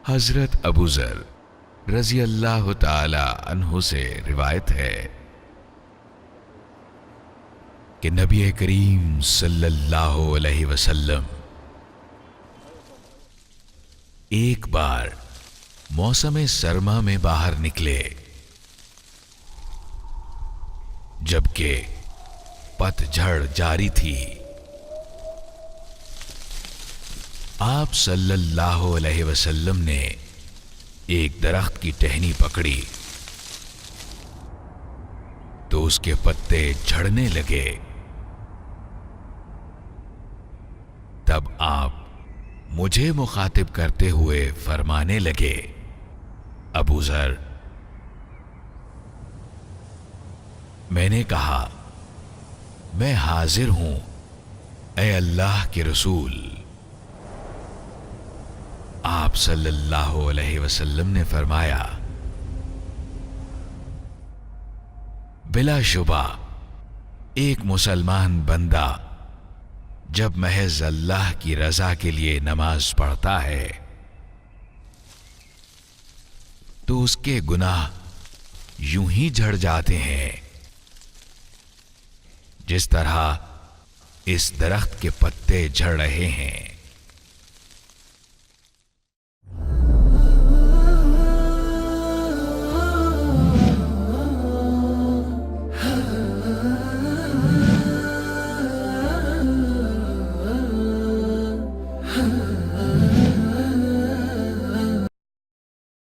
حضرت ابو ذر رضی اللہ تعالی عنہ سے روایت ہے کہ نبی کریم صلی اللہ علیہ وسلم ایک بار موسم سرما میں باہر نکلے جبکہ پت جھڑ جاری تھی۔ آپ صلی اللہ علیہ وسلم نے ایک درخت کی ٹہنی پکڑی تو اس کے پتے جھڑنے لگے۔ تب آپ مجھے مخاطب کرتے ہوئے فرمانے لگے، ابو ذر۔ میں نے کہا، میں حاضر ہوں اے اللہ کے رسول۔ آپ صلی اللہ علیہ وسلم نے فرمایا، بلا شبہ ایک مسلمان بندہ جب محض اللہ کی رضا کے لیے نماز پڑھتا ہے تو اس کے گناہ یوں ہی جھڑ جاتے ہیں جس طرح اس درخت کے پتے جھڑ رہے ہیں۔